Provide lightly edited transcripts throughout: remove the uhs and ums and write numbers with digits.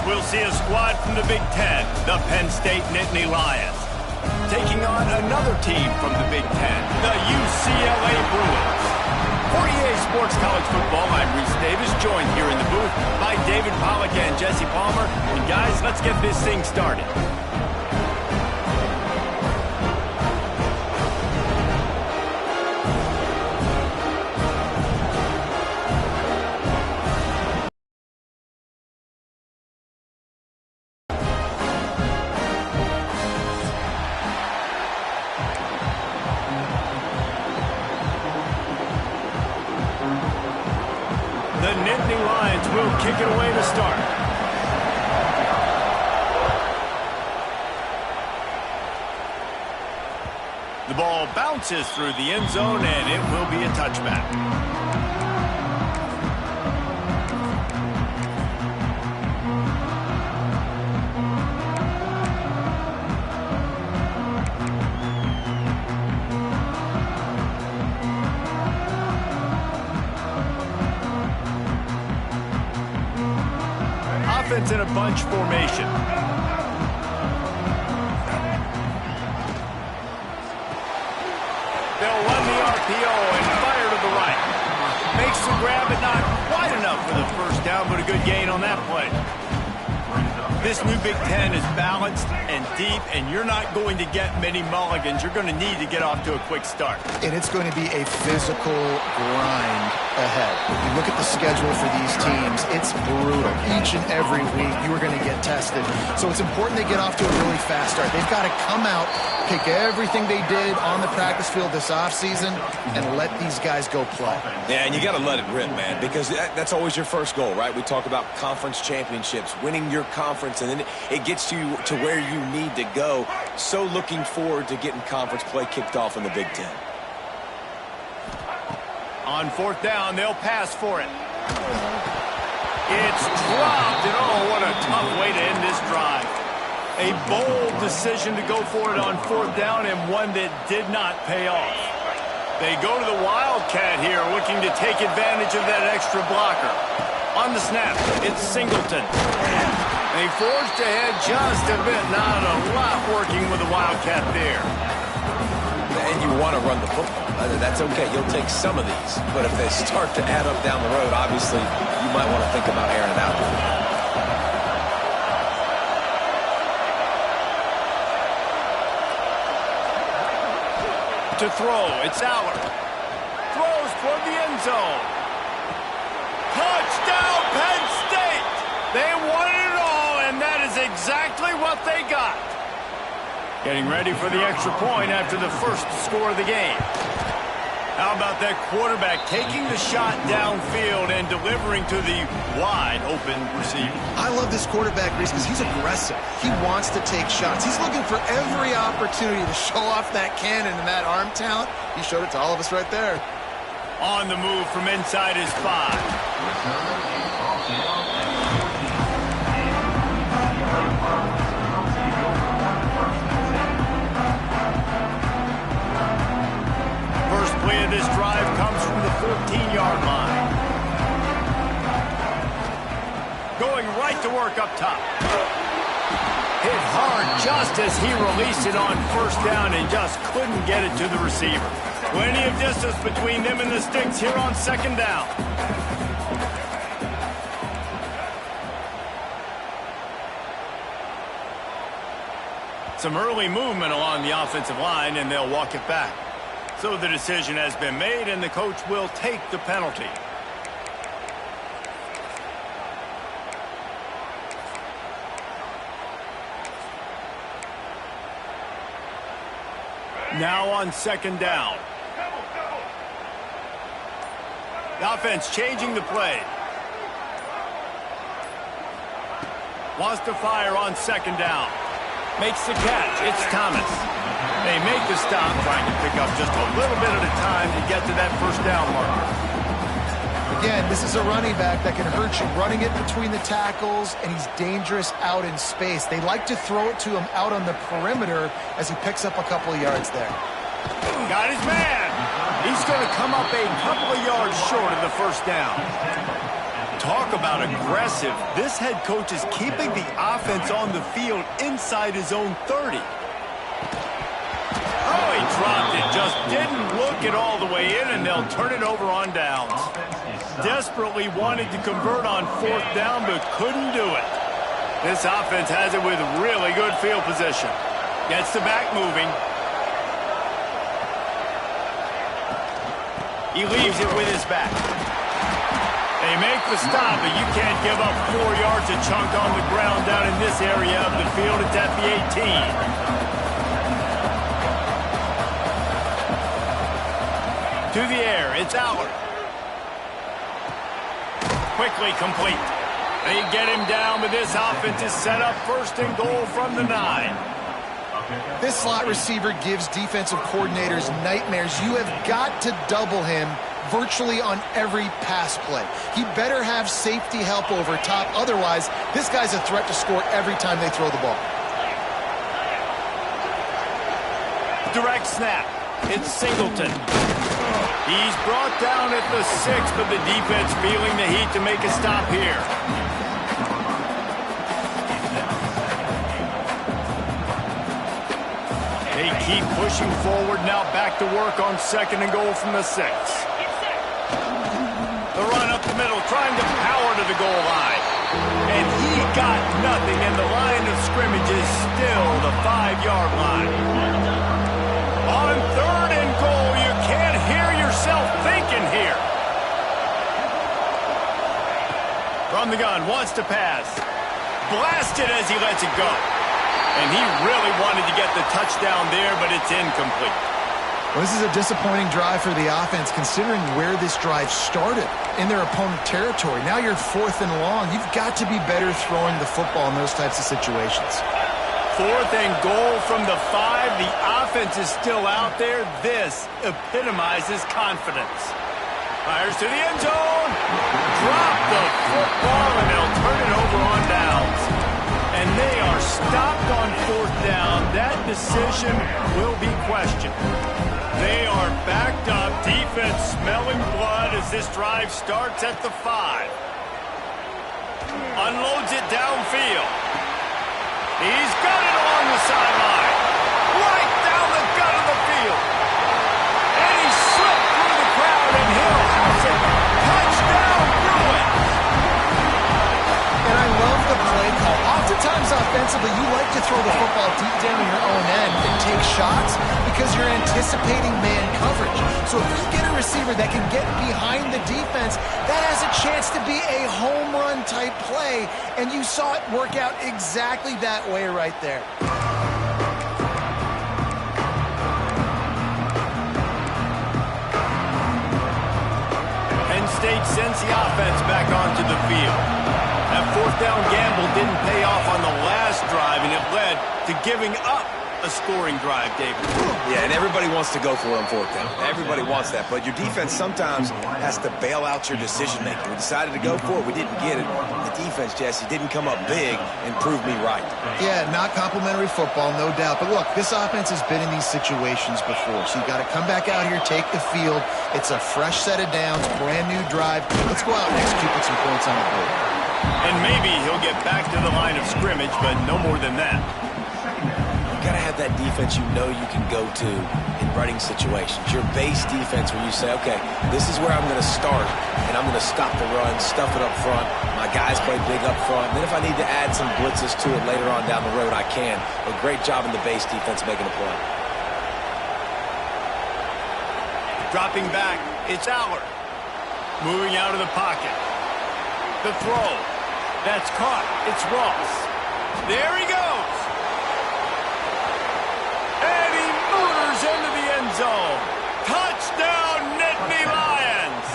we'll see a squad from the Big Ten, the Penn State Nittany Lions, taking on another team from the Big Ten, the UCLA Bruins. For EA Sports College Football, I'm Reese Davis, joined here in the booth by David Pollack and Jesse Palmer. And guys, let's get this thing started. The Nittany Lions will kick it away to start. The ball bounces through the end zone, and it will be a touchback. Offense in a bunch formation. They'll run the RPO and fire to the right. Makes the grab, but not quite enough for the first down, but a good gain on that play. This new Big Ten is balanced and deep, and you're not going to get many mulligans. You're going to need to get off to a quick start. And it's going to be a physical grind ahead. You look at the schedule for these teams, it's brutal. Each and every week, you are going to get tested. So it's important they get off to a really fast start. They've got to come out, pick everything they did on the practice field this offseason, and let these guys go play. Yeah, and you got to let it rip, man, because that's always your first goal, right? We talk about conference championships, winning your conference, and then it gets you to where you need to go. So looking forward to getting conference play kicked off in the Big Ten. On fourth down, they'll pass for it. It's dropped, and oh, what a tough way to end this drive. A bold decision to go for it on fourth down, and one that did not pay off. They go to the Wildcat here, looking to take advantage of that extra blocker. On the snap, it's Singleton. They forged ahead just a bit, not a lot working with the Wildcat there. And you want to run the football. That's okay. You'll take some of these. But if they start to add up down the road, obviously, you might want to think about airing it out. To throw, it's Aller. Throws toward the end zone. Touchdown, Penn State! They wanted it all, and that is exactly what they got. Getting ready for the extra point after the first score of the game. How about that quarterback taking the shot downfield and delivering to the wide-open receiver? I love this quarterback, Reese, because he's aggressive. He wants to take shots. He's looking for every opportunity to show off that cannon and that arm talent. He showed it to all of us right there. On the move from inside his 5. First play of this drive comes from the 14-yard line. Going right to work up top. Hit hard just as he released it on first down and just couldn't get it to the receiver. Plenty of distance between them and the sticks here on second down. Some early movement along the offensive line, and they'll walk it back. So the decision has been made, and the coach will take the penalty. Now on second down. The offense changing the play. Wants to fire on second down. Makes the catch. It's Thomas. They make the stop, trying to pick up just a little bit at a time to get to that first down marker. Again, this is a running back that can hurt you, running it between the tackles, and he's dangerous out in space. They like to throw it to him out on the perimeter as he picks up a couple of yards there. Got his man. He's going to come up a couple of yards short of the first down. Talk Talk about aggressive. This head coach is keeping the offense on the field inside his own 30. Oh, he dropped it. Just didn't look it all the way in, and they'll turn it over on downs. Desperately wanted to convert on 4th down, but couldn't do it. This offense has it with really good field position. Gets the back moving. He leaves it with his back. They make the stop, but you can't give up 4 yards a chunk on the ground down in this area of the field. It's at the 18. To the air, it's Allard. Quickly complete. They get him down, but this offense is set up 1st and goal from the 9. This slot receiver gives defensive coordinators nightmares. You have got to double him virtually on every pass play. He better have safety help over top. Otherwise, this guy's a threat to score every time they throw the ball. Direct snap. It's Singleton. He's brought down at the 6, but the defense feeling the heat to make a stop here. They keep pushing forward, now back to work on 2nd and goal from the 6. The run up the middle, trying to power to the goal line. And he got nothing, and the line of scrimmage is still the 5-yard line. On 3rd and goal, you can't hear yourself thinking here. From the gun, wants to pass. Blasted as he lets it go. And he really wanted to get the touchdown there, but it's incomplete. Well, this is a disappointing drive for the offense, considering where this drive started, in their opponent territory. Now you're 4th and long. You've got to be better throwing the football in those types of situations. 4th and goal from the 5. The offense is still out there. This epitomizes confidence. Fires to the end zone. Drop the football, and they'll turn it over on downs. And they are stopped on 4th down. That decision will be questioned. They are backed up. Defense smelling blood as this drive starts at the 5. Unloads it downfield. He's got it along the sideline. Right down the gut of the field. And he slipped through the crowd, and he'll house it. Touchdown, Bruins. And I love the play call. Oftentimes offensively, you like to throw the football deep down in your own end and take shots because you're anticipating man coverage. So if you get a receiver that can get behind the defense, that has a chance to be a home run type play. And you saw it work out exactly that way right there. Penn State sends the offense back onto the field. That 4th down gamble didn't pay off on the last drive, and it led to giving up a scoring drive, David. Yeah, and everybody wants to go for it on 4th down. Everybody wants that, but your defense sometimes has to bail out your decision-making. We decided to go for it. We didn't get it. The defense, Jesse, didn't come up big and prove me right. Yeah, not complimentary football, no doubt. But look, this offense has been in these situations before, so you got to come back out here, take the field. It's a fresh set of downs, brand new drive. Let's go out and execute with some points on the board. And maybe he'll get back to the line of scrimmage, but no more than that. You got to have that defense you know you can go to in running situations. Your base defense where you say, okay, this is where I'm going to start, and I'm going to stop the run, stuff it up front. My guys play big up front. And then if I need to add some blitzes to it later on down the road, I can. But great job in the base defense making a play. Dropping back, it's Allard. Moving out of the pocket. The throw. That's caught. It's Ross. There he goes. And he moves into the end zone. Touchdown, Nittany Lions.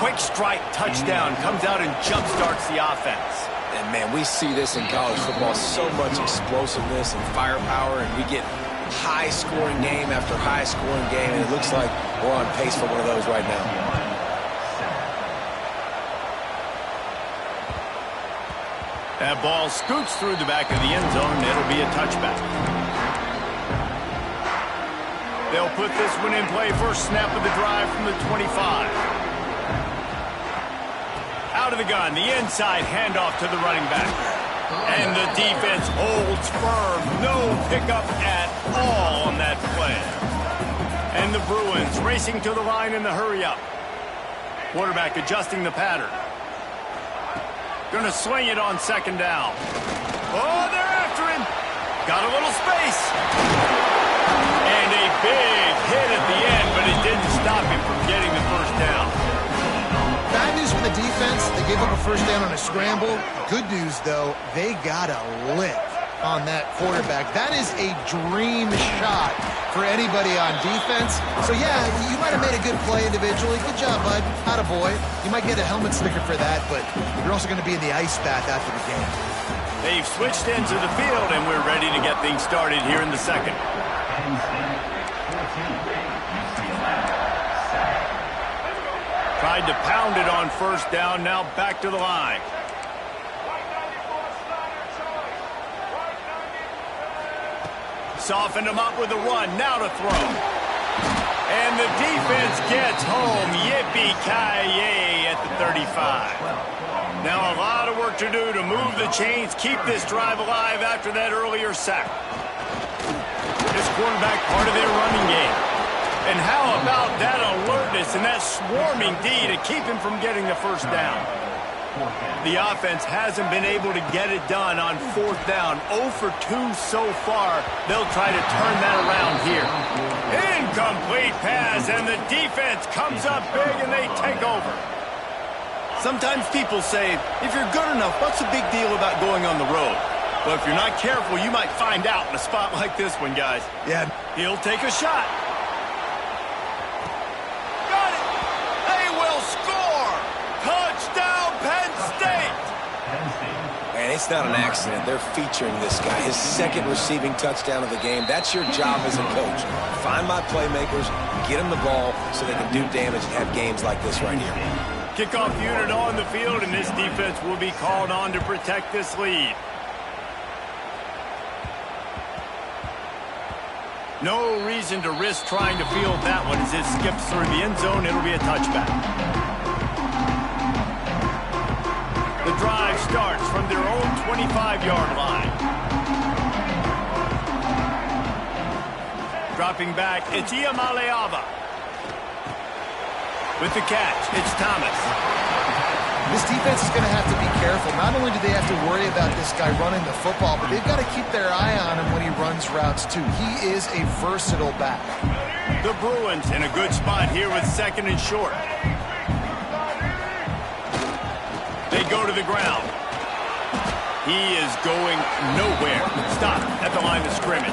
Quick strike touchdown. Comes out and jump-starts the offense. And, man, we see this in college football. So much explosiveness and firepower, and we get high-scoring game after high-scoring game, and it looks like we're on pace for one of those right now. That ball scoots through the back of the end zone, and it'll be a touchback. They'll put this one in play. First snap of the drive from the 25. Out of the gun, the inside handoff to the running back. And the defense holds firm. No pickup at all on that play. And the Bruins racing to the line in the hurry-up. Quarterback adjusting the pattern. Going to swing it on second down. Oh, they're after him. Got a little space. And a big hit at the end, but it didn't stop him from getting the first down. Bad news for the defense. They gave up a first down on a scramble. Good news, though, they got a lick on that quarterback. That is a dream shot for anybody on defense. So, yeah, you might have made a good play individually. Good job, bud. Attaboy. You might get a helmet sticker for that, but you're also going to be in the ice bath after the game. They've switched into the field, and we're ready to get things started here in the second. Tried to pound it on first down, now back to the line. Softened him up with a run, now to throw. And the defense gets home. Yippee-ki-yay at the 35. Now a lot of work to do to move the chains, keep this drive alive after that earlier sack. This quarterback part of their running game. And how about that alertness and that swarming D to keep him from getting the first down? The offense hasn't been able to get it done on fourth down. 0 for 2 so far. They'll try to turn that around here. Incomplete pass, and the defense comes up big, and they take over. Sometimes people say, if you're good enough, what's the big deal about going on the road? Well, if you're not careful, you might find out in a spot like this one, guys. Yeah, he'll take a shot. And it's not an accident. They're featuring this guy. His second receiving touchdown of the game. That's your job as a coach. Find my playmakers, get them the ball so they can do damage and have games like this right here. Kickoff unit on the field, and this defense will be called on to protect this lead. No reason to risk trying to field that one as it skips through the end zone. It'll be a touchback. The drive starts from their own 25-yard line. Dropping back, it's Htownrida832. With the catch, it's Thomas. This defense is going to have to be careful. Not only do they have to worry about this guy running the football, but they've got to keep their eye on him when he runs routes, too. He is a versatile back. The Bruins in a good spot here with second and short. They go to the ground. He is going nowhere. Stop at the line of scrimmage.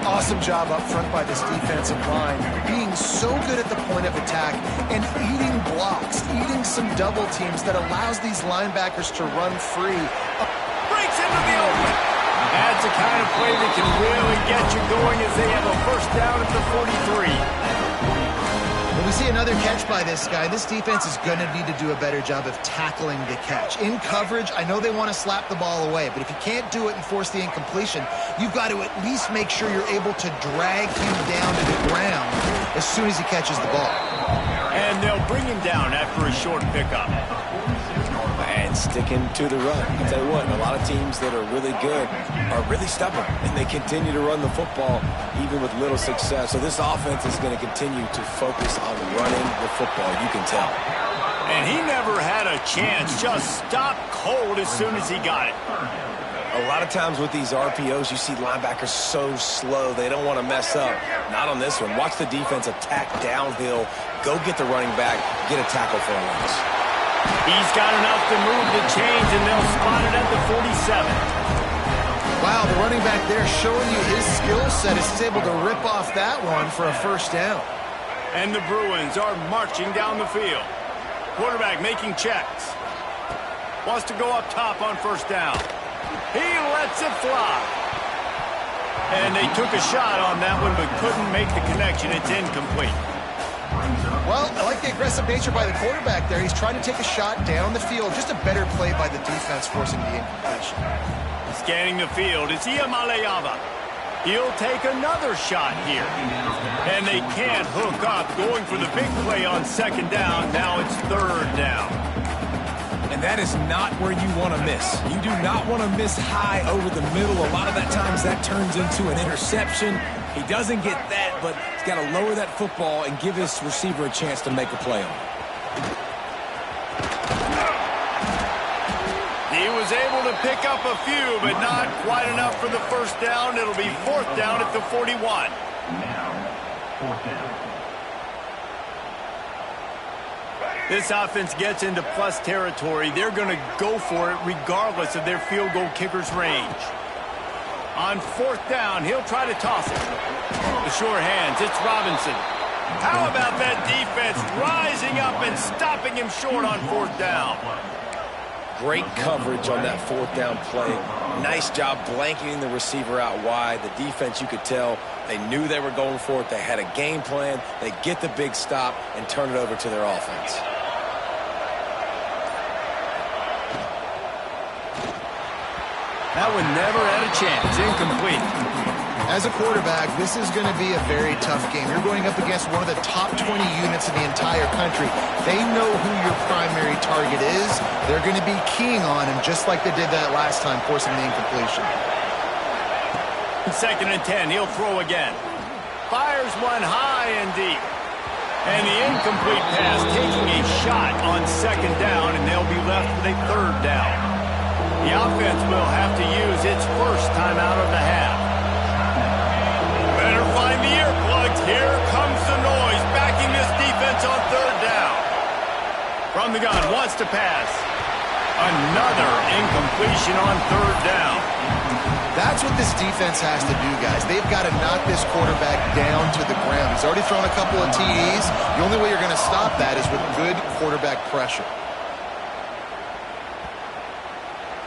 Awesome job up front by this defensive line. Being so good at the point of attack and eating blocks, eating some double teams that allows these linebackers to run free. Breaks into the open. That's the kind of play that can really get you going as they have a first down at the 43. When we see another catch by this guy, this defense is going to need to do a better job of tackling the catch. In coverage, I know they want to slap the ball away, but if you can't do it and force the incompletion, you've got to at least make sure you're able to drag him down to the ground as soon as he catches the ball. And they'll bring him down after a short pickup. And sticking to the run. I'll tell you what, a lot of teams that are really good are really stubborn, and they continue to run the football even with little success. So this offense is going to continue to focus on running the football, you can tell. And he never had a chance, just stopped cold as soon as he got it. A lot of times with these RPOs, you see linebackers so slow, they don't want to mess up. Not on this one. Watch the defense attack downhill, go get the running back, get a tackle for a loss. He's got enough to move the chains, and they'll spot it at the 47. Wow, the running back there showing you his skill set as he's able to rip off that one for a first down. And the Bruins are marching down the field. Quarterback making checks. Wants to go up top on first down. He lets it fly. And they took a shot on that one, but couldn't make the connection. It's incomplete. Well, I like the aggressive nature by the quarterback there. He's trying to take a shot down the field. Just a better play by the defense forcing the incompletion. Scanning the field, it's Htownrida832. He'll take another shot here. And they can't hook up, going for the big play on second down. Now it's third down. And that is not where you want to miss. You do not want to miss high over the middle. A lot of that times that turns into an interception. He doesn't get that, but he's got to lower that football and give his receiver a chance to make a play on it. He was able to pick up a few, but not quite enough for the first down. It'll be 4th down at the 41. Now, 4th down. This offense gets into plus territory. They're going to go for it regardless of their field goal kicker's range. On 4th down, he'll try to toss it. The sure hands, it's Robinson. How about that defense rising up and stopping him short on 4th down? Great coverage on that 4th down play. Nice job blanketing the receiver out wide. The defense, you could tell, they knew they were going for it. They had a game plan. They get the big stop and turn it over to their offense. That one never had a chance. Incomplete. As a quarterback, this is going to be a very tough game. You're going up against one of the top 20 units in the entire country. They know who your primary target is. They're going to be keying on him just like they did that last time, forcing the incompletion. 2nd and 10. He'll throw again. Fires one high and deep. And the incomplete pass taking a shot on 2nd down, and they'll be left with a 3rd down. The offense will have to use its first timeout of the half. Better find the earplugs. Here comes the noise, backing this defense on 3rd down. From the gun, wants to pass. Another incompletion on 3rd down. That's what this defense has to do, guys. They've got to knock this quarterback down to the ground. He's already thrown a couple of TDs. The only way you're going to stop that is with good quarterback pressure.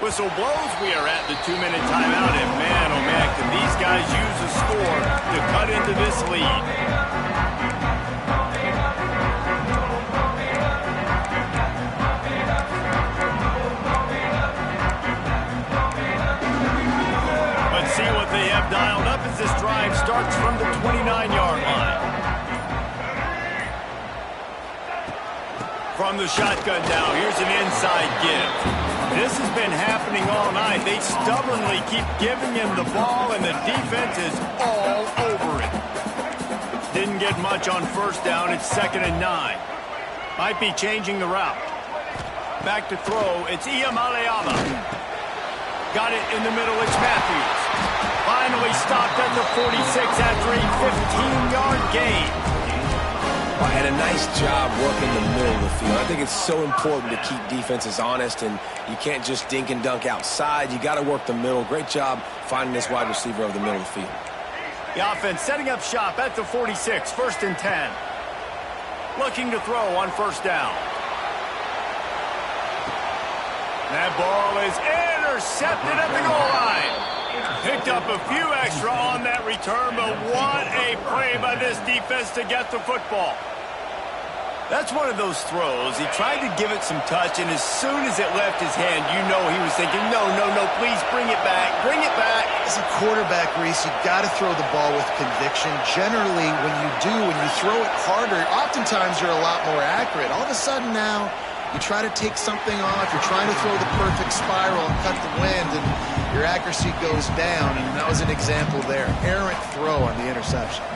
Whistle blows. We are at the 2-minute timeout, and man, oh man, can these guys use a score to cut into this lead. Let's see what they have dialed up as this drive starts from the 29-yard line. From the shotgun now, here's an inside give. This has been happening all night. They stubbornly keep giving him the ball, and the defense is all over it. Didn't get much on 1st down. It's 2nd and 9. Might be changing the route. Back to throw. It's Iamaleava. Got it in the middle. It's Matthews. Finally stopped at the 46 after a 15-yard gain. And a nice job working the middle of the field. I think it's so important to keep defenses honest, and you can't just dink and dunk outside. You got to work the middle. Great job finding this wide receiver over the middle of the field. The offense setting up shop at the 46, 1st and 10. Looking to throw on 1st down. That ball is intercepted at the goal line. Picked up a few extra on that return, but what a play by this defense to get the football. That's one of those throws. He tried to give it some touch, and as soon as it left his hand, you know he was thinking, no, please bring it back, bring it back. As a quarterback, Reese, you got to throw the ball with conviction. Generally, when you throw it harder, oftentimes you're a lot more accurate. All of a sudden now, you try to take something off, you're trying to throw the perfect spiral and cut the wind, and your accuracy goes down, and that was an example there. Errant throw on the interception.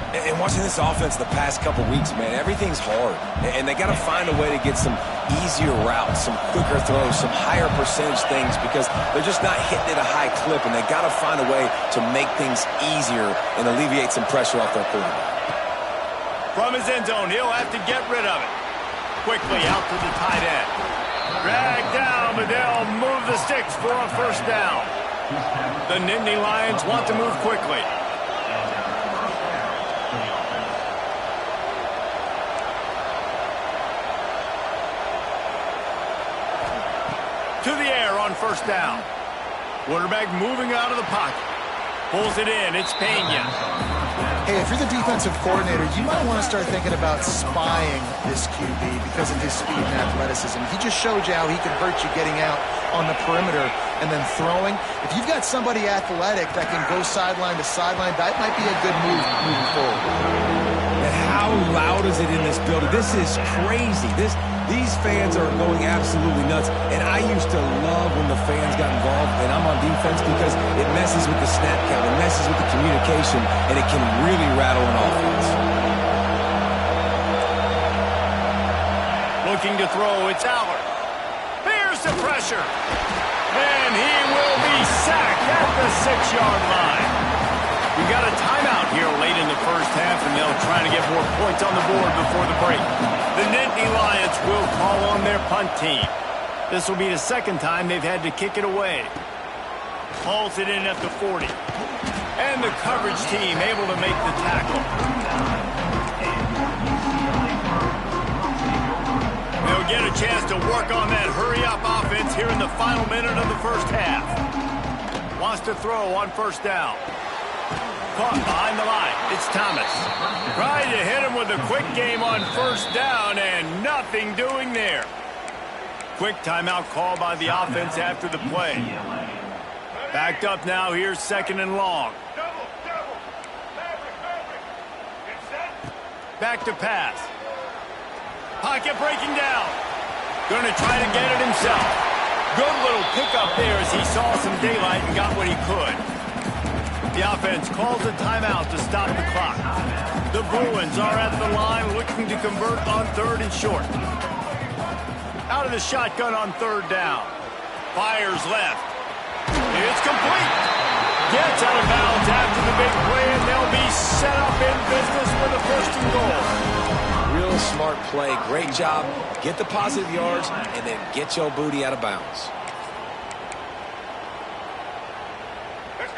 And watching this offense the past couple weeks, man, everything's hard. And they got to find a way to get some easier routes, some quicker throws, some higher percentage things, because they're just not hitting at a high clip, and they got to find a way to make things easier and alleviate some pressure off their quarterback. From his end zone, he'll have to get rid of it. Quickly out to the tight end. Dragged down, but they'll move the sticks for a 1st down. The Nittany Lions want to move quickly. To the air on 1st down. Quarterback moving out of the pocket. Pulls it in. It's Pena. Hey, if you're the defensive coordinator, you might want to start thinking about spying this QB because of his speed and athleticism. He just showed you how he can hurt you getting out on the perimeter and then throwing. If you've got somebody athletic that can go sideline to sideline, that might be a good move moving forward. And how loud is it in this building? This is crazy. These fans are going absolutely nuts. And I used to love when the fans got involved, and I'm on defense because it messes with the snap count, it messes with the communication, and it can really rattle an offense. Looking to throw, it's Allard. Here's the pressure. And he will be sacked at the 6-yard line. We got a timeout here late in the first half, and they'll try to get more points on the board before the break. The Nittany Lions will call on their punt team. This will be the second time they've had to kick it away. Hauls it in at the 40. And the coverage team able to make the tackle. They'll get a chance to work on that hurry-up offense here in the final minute of the first half. Wants to throw on first down. Caught behind the line. It's Thomas. Trying to hit him with a quick game on first down, and nothing doing there. Quick timeout call by the offense after the play. Backed up now. Here's second and long. Back to pass. Pocket breaking down. Going to try to get it himself. Good little pickup there as he saw some daylight and got what he could. The offense calls a timeout to stop the clock. The Bruins are at the line looking to convert on third and short. Out of the shotgun on third down. Fires left. It's complete. Gets out of bounds after the big play, and they'll be set up in business with a first and goal. Real smart play. Great job. Get the positive yards, and then get your booty out of bounds.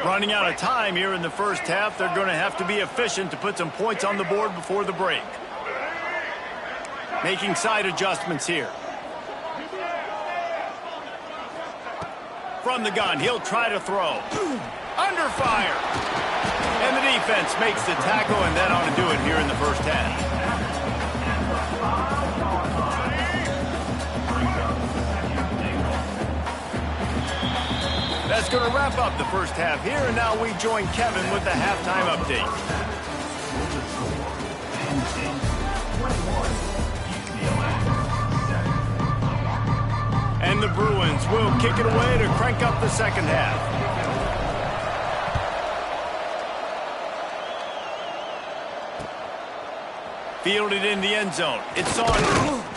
Running out of time here in the first half. They're going to have to be efficient to put some points on the board before the break. Making side adjustments here. From the gun, he'll try to throw. Under fire. And the defense makes the tackle, and that ought to do it here in the first half. That's going to wrap up the first half here, and now we join Kevin with the halftime update. And the Bruins will kick it away to crank up the second half. Fielded in the end zone. It's on.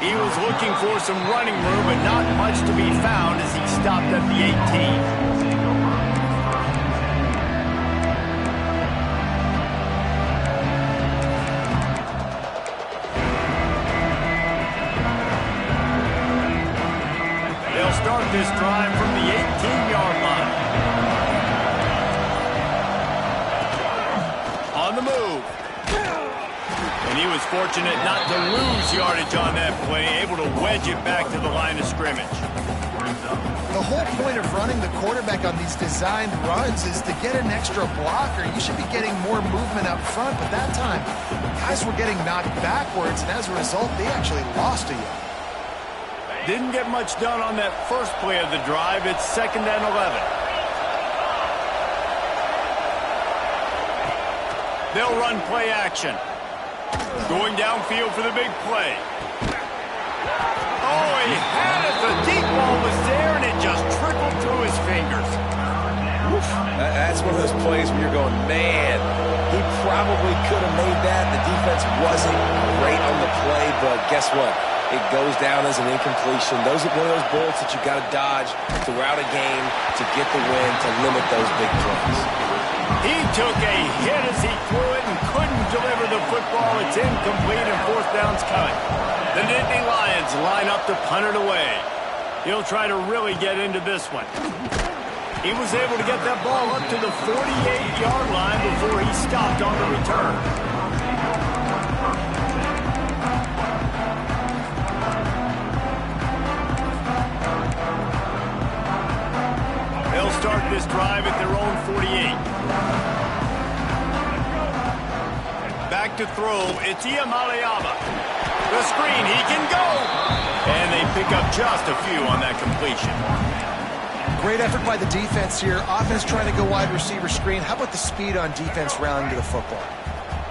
He was looking for some running room, but not much to be found as he stopped at the 18. They'll start this drive from the 18-yard line. On the move. And he was fortunate not to lose yardage on that play, able to wedge it back to the line of scrimmage. The whole point of running the quarterback on these designed runs is to get an extra blocker. You should be getting more movement up front, but that time, guys were getting knocked backwards, and as a result, they actually lost a yard. Didn't get much done on that first play of the drive. It's 2nd and 11. They'll run play action. Going downfield for the big play. Oh, he had it. The deep ball was there, and it just trickled through his fingers. Oof. That's one of those plays where you're going, man, he probably could have made that. The defense wasn't great on the play, but guess what? It goes down as an incompletion. Those are one of those bullets that you got to dodge throughout a game to get the win, to limit those big plays. He took a hit as he threw it and couldn't deliver the football. It's incomplete, and fourth down's coming. The Nittany Lions line up to punt it away. He'll try to really get into this one. He was able to get that ball up to the 48-yard line before he stopped on the return. They'll start this drive at their own 48. Back to throw, it's Iamaleava. The screen, he can go! And they pick up just a few on that completion. Great effort by the defense here. Offense trying to go wide receiver screen. How about the speed on defense rallying to the football?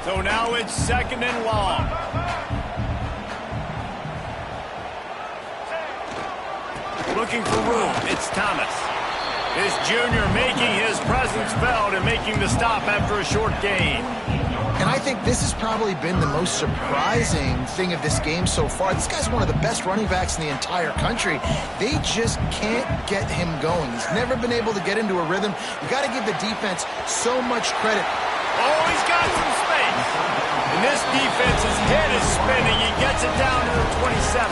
So now it's 2nd and long. Looking for room. It's Thomas. This junior making his presence felt and making the stop after a short gain. And I think this has probably been the most surprising thing of this game so far. This guy's one of the best running backs in the entire country. They just can't get him going. He's never been able to get into a rhythm. You got to give the defense so much credit. Oh, he's got some space. And this defense's head is spinning. He gets it down to the 27.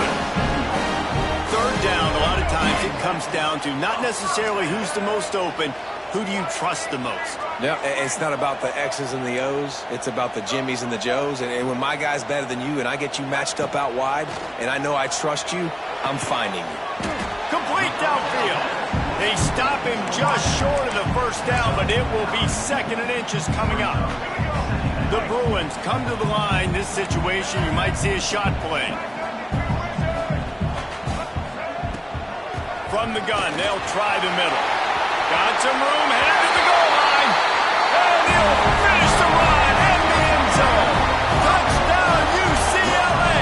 3rd down, a lot of times it comes down to not necessarily who's the most open, who do you trust the most? No, it's not about the X's and the O's. It's about the Jimmys and the Joes. And when my guy's better than you and I get you matched up out wide and I know I trust you, I'm finding you. Complete downfield. They stop him just short of the 1st down, but it will be 2nd and inches coming up. The Bruins come to the line. This situation, you might see a shot play. From the gun, they'll try the middle. Got some room, headed to the goal line. And he'll finish the run in the end zone. Touchdown, UCLA.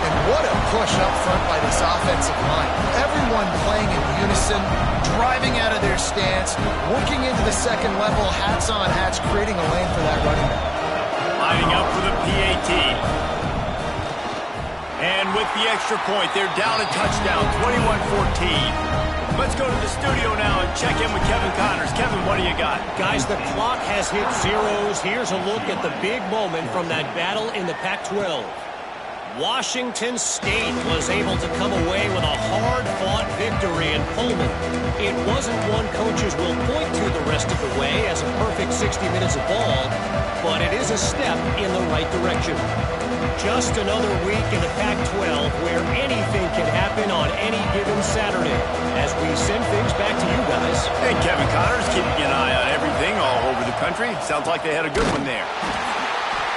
And what a push up front by this offensive line. Everyone playing in unison, driving out of their stance, working into the 2nd level, hats on hats, creating a lane for that running back. Lining up for the PAT. And with the extra point, they're down a touchdown, 21-14. Let's go to the studio now and check in with Kevin Connors. Kevin, what do you got? Guys, the clock has hit zeros. Here's a look at the big moment from that battle in the Pac-12. Washington State was able to come away with a hard-fought victory in Pullman. It wasn't one coaches will point to the rest of the way as a perfect 60 minutes of ball, but it is a step in the right direction. Just another week in the Pac-12 where anything can happen on any given Saturday as we send things back to you guys. And Kevin Connors keeping an eye on everything all over the country. Sounds like they had a good one there.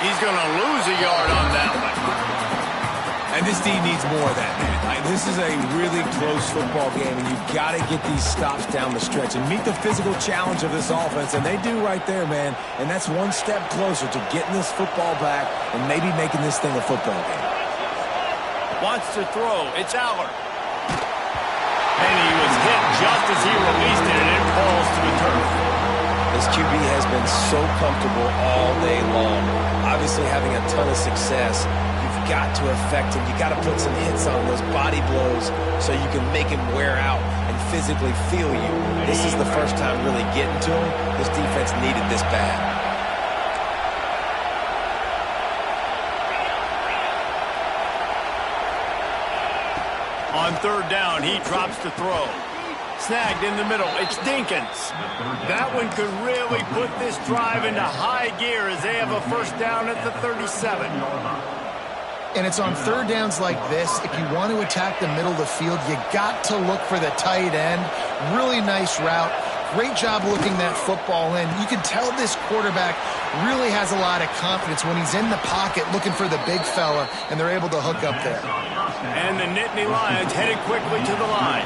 He's going to lose a yard on that one. And this D needs more of that, man. This is a really close football game, and you've got to get these stops down the stretch and meet the physical challenge of this offense, and they do right there, man. And that's one step closer to getting this football back and maybe making this thing a football game. Wants to throw. It's Aller. And he was hit just as he released it, and it falls to the turf. This QB has been so comfortable all day long. Obviously having a ton of success. You've got to affect him. You got to put some hits on those body blows so you can make him wear out and physically feel you. This is the first time really getting to him. This defense needed this bad. On 3rd down, he drops to throw. Snagged in the middle. It's Dinkins. That one could really put this drive into high gear as they have a 1st down at the 37. And it's on 3rd downs like this. If you want to attack the middle of the field, you got to look for the tight end. Really nice route. Great job looking that football in. You can tell this quarterback really has a lot of confidence when he's in the pocket looking for the big fella, and they're able to hook up there. And the Nittany Lions headed quickly to the line.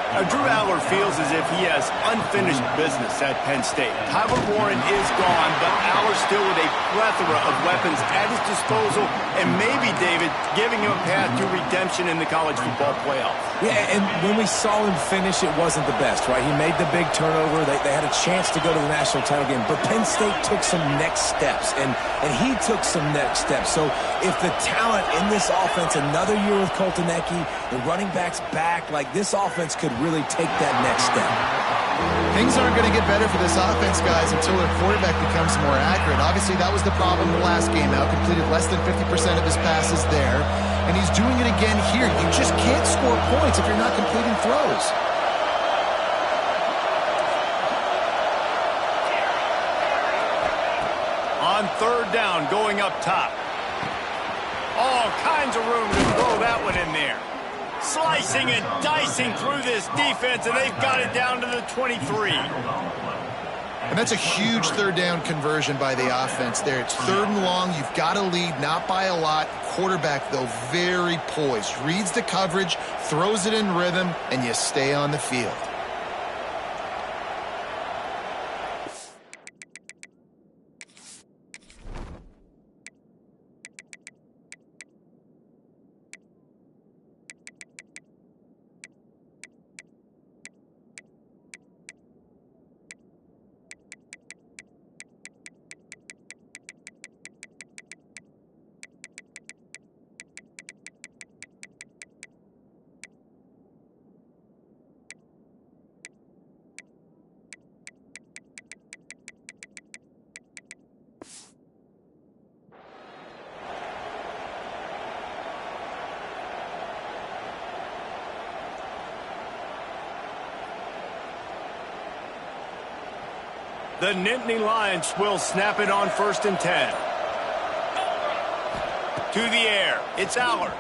Drew Aller feels as if he has unfinished business at Penn State. Tyler Warren is gone, but Aller still with a plethora of weapons at his disposal, and maybe, David, giving him a path to redemption in the college football playoff. Yeah, and when we saw him finish, it wasn't the best, right? He made the big turnover. They had a chance to go to the national title game, but Penn State took some next steps, and he took some next steps. So if the talent in this offense, another year with Koltanecki, the running backs back, like this offense could really take that next step. Things aren't going to get better for this offense, guys, until their quarterback becomes more accurate. Obviously, that was the problem the last game out. Completed less than 50% of his passes there, and he's doing it again here. You just can't score points if you're not completing throws. On 3rd down, going up top. All kinds of room to throw that one in there. Slicing and dicing through this defense, and they've got it down to the 23. And that's a huge 3rd down conversion by the offense there. It's 3rd and long. You've got to lead, not by a lot. Quarterback, though, very poised. Reads the coverage, throws it in rhythm, and you stay on the field. The Nittany Lions will snap it on 1st and 10. To the air. It's Allard.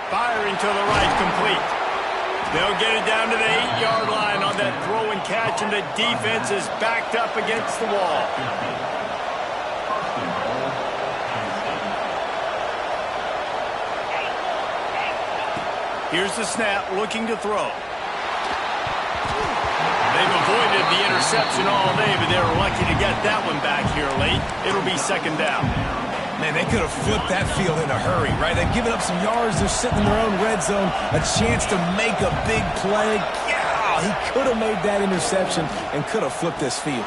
Firing to the right, complete. They'll get it down to the 8-yard line on that throw and catch, and the defense is backed up against the wall. Here's the snap, looking to throw. They've avoided the interception all day, but they were lucky to get that one back here late. It'll be 2nd down. Man, they could have flipped that field in a hurry, right? They've given up some yards. They're sitting in their own red zone. A chance to make a big play. Yeah, he could have made that interception and could have flipped this field.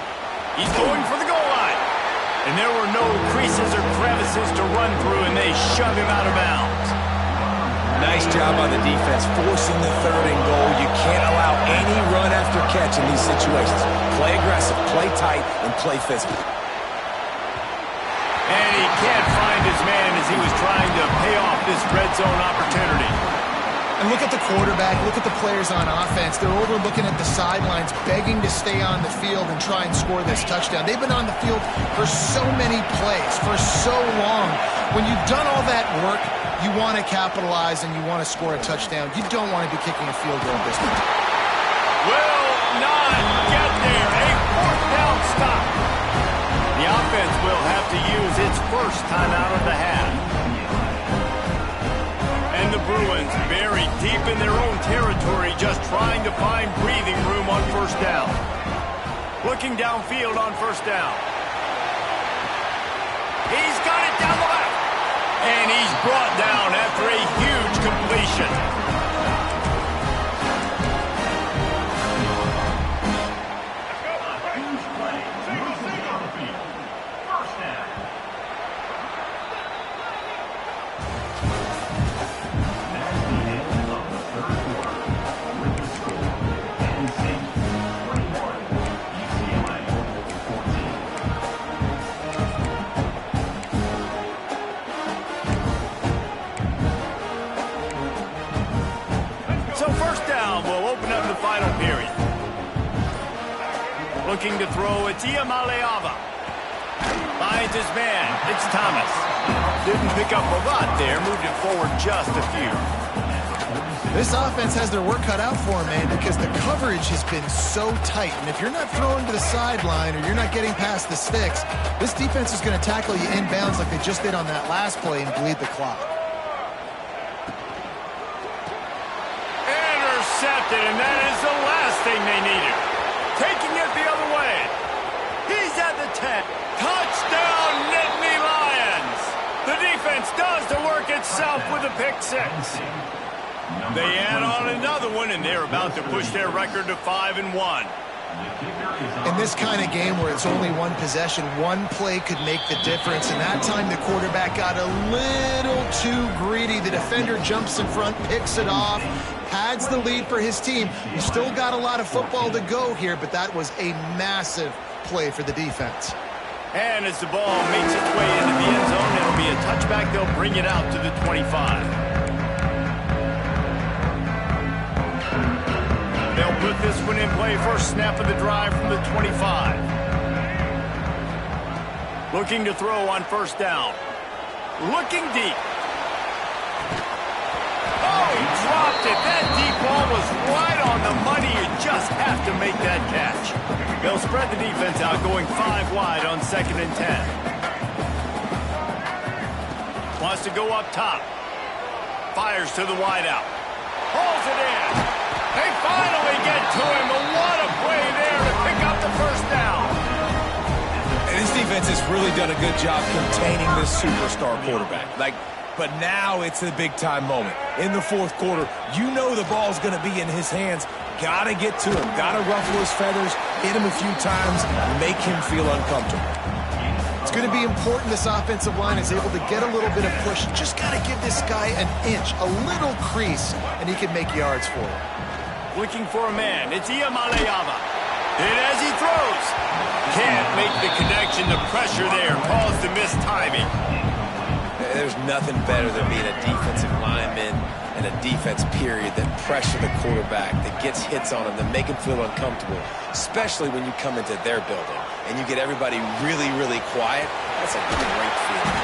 He's going for the goal line. And there were no creases or crevices to run through, and they shove him out of bounds. Nice job on the defense, forcing the 3rd and goal. You can't allow any run after catch in these situations. Play aggressive, play tight, and play physical. And he can't find his man as he was trying to pay off this red zone opportunity. And look at the quarterback, look at the players on offense. They're over looking at the sidelines, begging to stay on the field and try and score this touchdown. They've been on the field for so many plays, for so long. When you've done all that work, you want to capitalize and you want to score a touchdown. You don't want to be kicking a field goal this time. Will not get there. A 4th down stop. The offense will have to use its first time out of the half. And the Bruins buried deep in their own territory, just trying to find breathing room on 1st down. Looking downfield on 1st down. He's got it down the left. And he's brought down after a huge completion. Looking to throw, it's Htownrida832. Finds his man, it's Thomas. Didn't pick up a lot there, moved it forward just a few. This offense has their work cut out for them, man, because the coverage has been so tight. And if you're not throwing to the sideline or you're not getting past the sticks, this defense is going to tackle you inbounds like they just did on that last play and bleed the clock. Intercepted, and that is the last thing they needed. Taking it the other way. He's at the 10. Touchdown, Nittany Lions. The defense does the work itself with a pick 6. They add on another one, and they're about to push their record to 5-1. In this kind of game where it's only one possession, one play could make the difference. And that time the quarterback got a little too greedy. The defender jumps in front, picks it off, adds the lead for his team. He's still got a lot of football to go here, but that was a massive play for the defense. And as the ball makes its way into the end zone, it'll be a touchback. They'll bring it out to the 25. They'll put this one in play. First snap of the drive from the 25. Looking to throw on 1st down. Looking deep. Oh, he dropped it. That deep ball was right on the money. You just have to make that catch. They'll spread the defense out, going 5 wide on 2nd and 10. Wants to go up top. Fires to the wideout. Hauls it in. They finally get to him, but what a play there to pick up the 1st down. And this defense has really done a good job containing this superstar quarterback. But now it's a big-time moment. In the 4th quarter, you know the ball's going to be in his hands. Got to get to him. Got to ruffle his feathers, hit him a few times, make him feel uncomfortable. It's going to be important this offensive line is able to get a little bit of push. Just got to give this guy an inch, a little crease, and he can make yards for it. Looking for a man. It's Htownrida832. And as he throws, can't make the connection. The pressure there caused the missed timing. There's nothing better than being a defensive lineman and a defense period that pressure the quarterback, that gets hits on him, that make him feel uncomfortable, especially when you come into their building and you get everybody really, really quiet. That's a great feeling.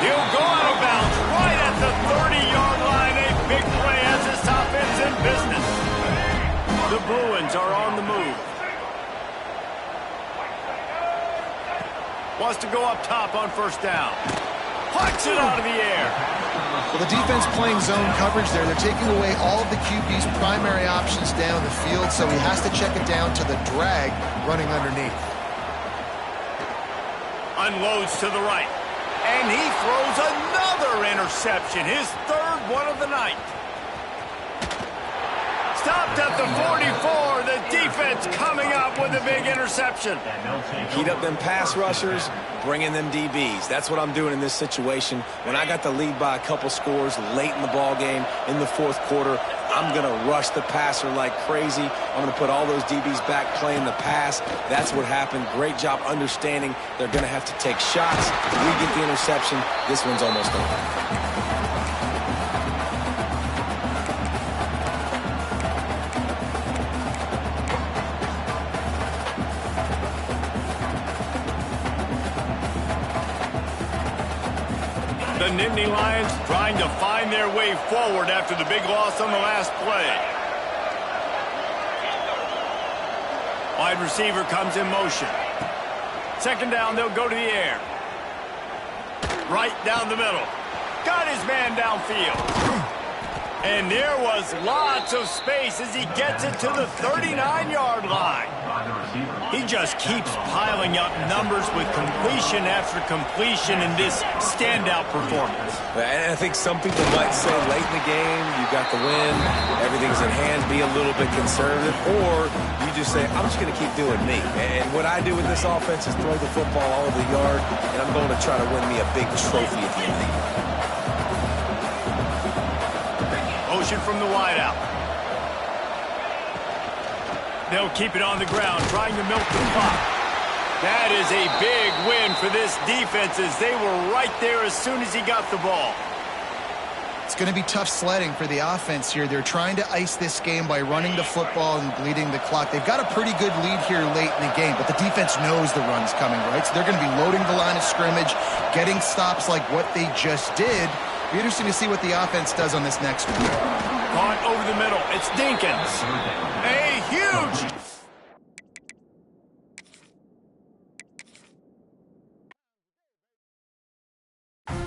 He'll go out of bounds right at the 30-yard line. A big play as this offense in business. The Bruins are on the move. Wants to go up top on first down. Pucks it out of the air. Well, the defense playing zone coverage there. They're taking away all of the QB's primary options down the field, so he has to check it down to the drag running underneath. Unloads to the right. And he throws another interception, his third one of the night. Stopped at the 44. The defense coming up with a big interception. Heat up them pass rushers, bring in them DBs. That's what I'm doing in this situation. When I got the lead by a couple scores late in the ball game in the fourth quarter, I'm going to rush the passer like crazy. I'm going to put all those DBs back playing the pass. That's what happened. Great job understanding they're going to have to take shots. We get the interception. This one's almost over. The Nittany Lions trying to find their way forward after the big loss on the last play. Wide receiver comes in motion. Second down, they'll go to the air. Right down the middle. Got his man downfield. And there was lots of space as he gets it to the 39-yard line. He just keeps piling up numbers with completion after completion in this standout performance. And I think some people might say late in the game, you got the win, everything's in hand, be a little bit conservative, or you just say, I'm just going to keep doing me. And what I do with this offense is throw the football all over the yard, and I'm going to try to win me a big trophy at the end of the year. Motion from the wideout. They'll keep it on the ground, trying to milk the clock. That is a big win for this defense as they were right there as soon as he got the ball. It's going to be tough sledding for the offense here. They're trying to ice this game by running the football and bleeding the clock. They've got a pretty good lead here late in the game, but the defense knows the run's coming, right? So they're going to be loading the line of scrimmage, getting stops like what they just did. Be interesting to see what the offense does on this next one. Caught over the middle. It's Dinkins. A huge